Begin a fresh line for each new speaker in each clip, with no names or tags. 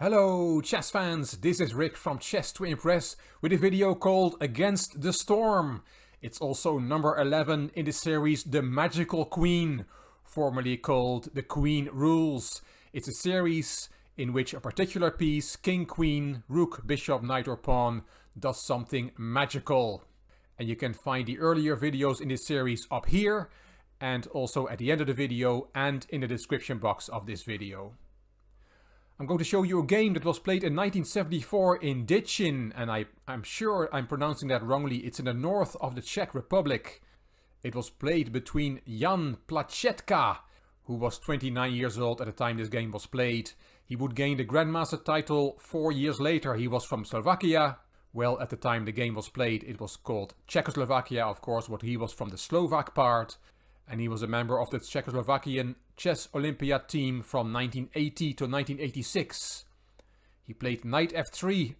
Hello chess fans, this is Rick from Chess to Impress with a video called Against the Storm. It's also number 11 in the series The Magical Queen, formerly called The Queen Rules. It's a series in which a particular piece, king, queen, rook, bishop, knight or pawn, does something magical. And you can find the earlier videos in this series up here and also at the end of the video and in the description box of this video. I'm going to show you a game that was played in 1974 in Děčín, and I'm sure I'm pronouncing that wrongly. It's in the north of the Czech Republic. It was played between Jan Plačetka, who was 29 years old at the time this game was played. He would gain the Grandmaster title 4 years later. He was from Slovakia. Well, at the time the game was played, it was called Czechoslovakia, of course, but he was from the Slovak part. And he was a member of the Czechoslovakian Chess Olympiad team from 1980 to 1986. He played knight f3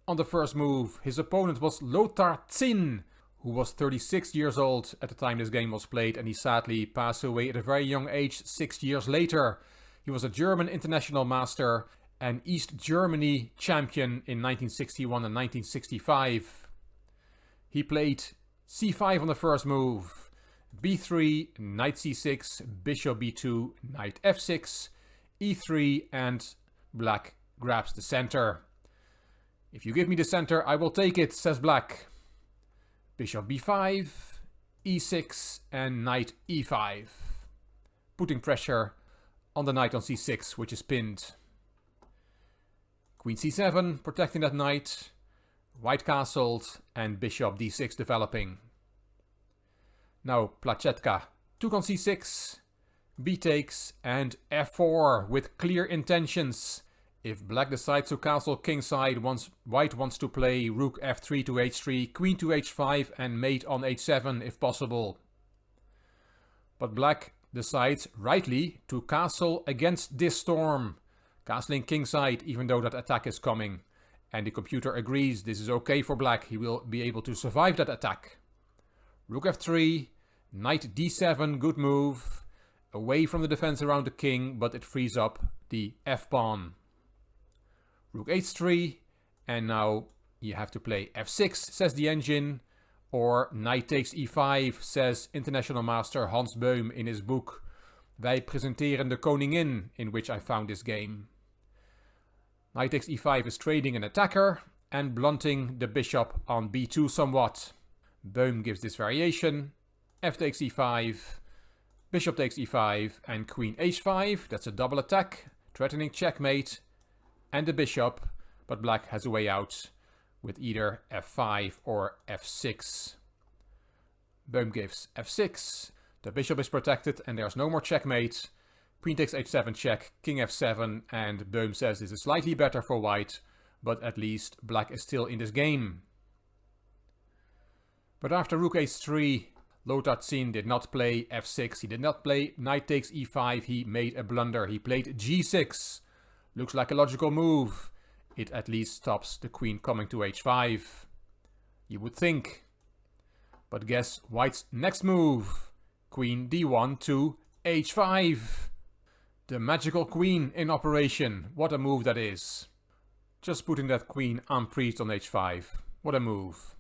on the first move. His opponent was Lothar Zinn, who was 36 years old at the time this game was played, and he sadly passed away at a very young age 6 years later. He was a German international master and East Germany champion in 1961 and 1965. He played c5 on the first move. b3, knight c6, bishop b2, knight f6, e3, and black grabs the center. If you give me the center, I will take it, says black. Bishop b5, e6, and knight e5. Putting pressure on the knight on c6, which is pinned. Queen c7, protecting that knight. White castled, and bishop d6 developing. Now Plačetka took on c6, b takes, and f4 with clear intentions. If black decides to castle kingside, white wants to play rook f3 to h3, queen to h5, and mate on h7 if possible. But black decides rightly to castle against this storm, castling kingside even though that attack is coming. And the computer agrees this is okay for black, he will be able to survive that attack. Rook f3, knight d7, good move, away from the defense around the king, but it frees up the f-pawn. Rook h3, and now you have to play f6, says the engine, or knight takes e5, says international master Hans Beum in his book Wij presenteren de koningin, in which I found this game. Knight takes e5 is trading an attacker and blunting the bishop on b2 somewhat. Beum gives this variation, f takes e5, bishop takes e5, and queen h5, that's a double attack, threatening checkmate, and the bishop, but black has a way out with either f5 or f6. Beum gives f6, the bishop is protected and there's no more checkmate. Queen takes h7 check, king f7, and Beum says this is slightly better for white, but at least black is still in this game. But after rook h3, Lothar Zinn did not play f6, he did not play knight takes e5, he made a blunder. He played g6. Looks like a logical move. It at least stops the queen coming to h5. You would think. But guess white's next move? Queen d1 to h5. The magical queen in operation. What a move that is. Just putting that queen unpreached on h5. What a move.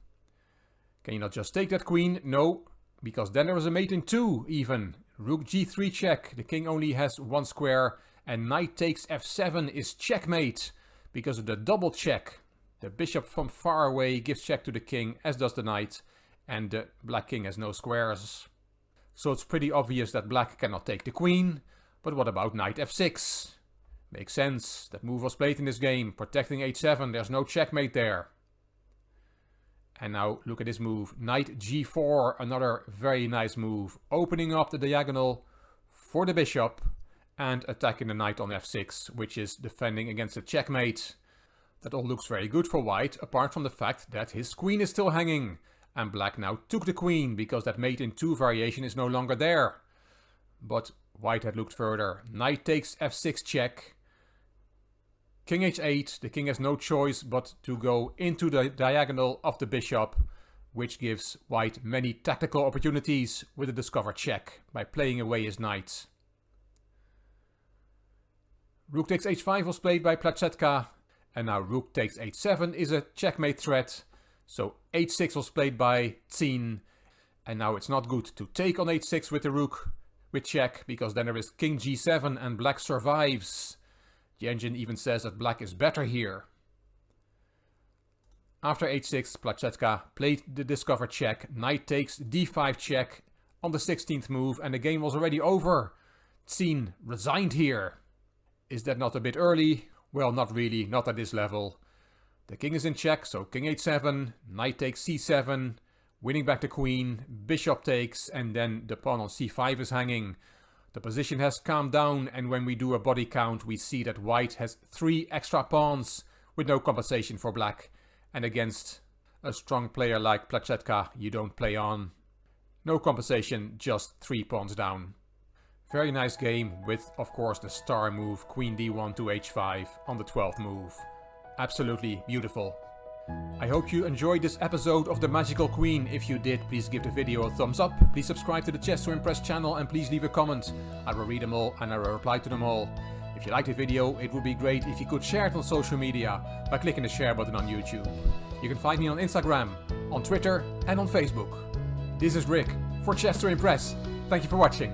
Can you not just take that queen? No, because then there is a mate in 2 even. Rook g3 check. The king only has 1 square. And knight takes f7 is checkmate. Because of the double check. The bishop from far away gives check to the king, as does the knight. And the black king has no squares. So it's pretty obvious that black cannot take the queen. But what about knight f6? Makes sense. That move was played in this game. Protecting h7. There's no checkmate there. And now look at this move. Knight g4. Another very nice move. Opening up the diagonal for the bishop. And attacking the knight on f6. Which is defending against a checkmate. That all looks very good for white. Apart from the fact that his queen is still hanging. And black now took the queen. Because that mate in 2 variation is no longer there. But white had looked further. Knight takes f6 check. King h8. The king has no choice but to go into the diagonal of the bishop, which gives white many tactical opportunities with a discovered check by playing away his knight. Rook takes h5 was played by Placetka, and now rook takes h7 is a checkmate threat. So h6 was played by Tsien, and now it's not good to take on h6 with the rook with check, because then there is king g7 and black survives. The engine even says that black is better here. After h6, Placetka played the discover check, knight takes d5 check on the 16th move, and the game was already over. Tsien resigned here. Is that not a bit early? Well, not really, not at this level. The king is in check, so king h7, knight takes c7, winning back the queen, bishop takes, and then the pawn on c5 is hanging. The position has calmed down, and when we do a body count, we see that white has 3 extra pawns with no compensation for black. And against a strong player like Placetka, you don't play on. No compensation, just 3 pawns down. Very nice game with, of course, the star move queen d1 to h5 on the 12th move. Absolutely beautiful. I hope you enjoyed this episode of The Magical Queen. If you did, please give the video a thumbs up. Please subscribe to the Chess to Impress channel and please leave a comment. I will read them all and I will reply to them all. If you liked the video, it would be great if you could share it on social media by clicking the share button on YouTube. You can find me on Instagram, on Twitter and on Facebook. This is Rick for Chess to Impress. Thank you for watching.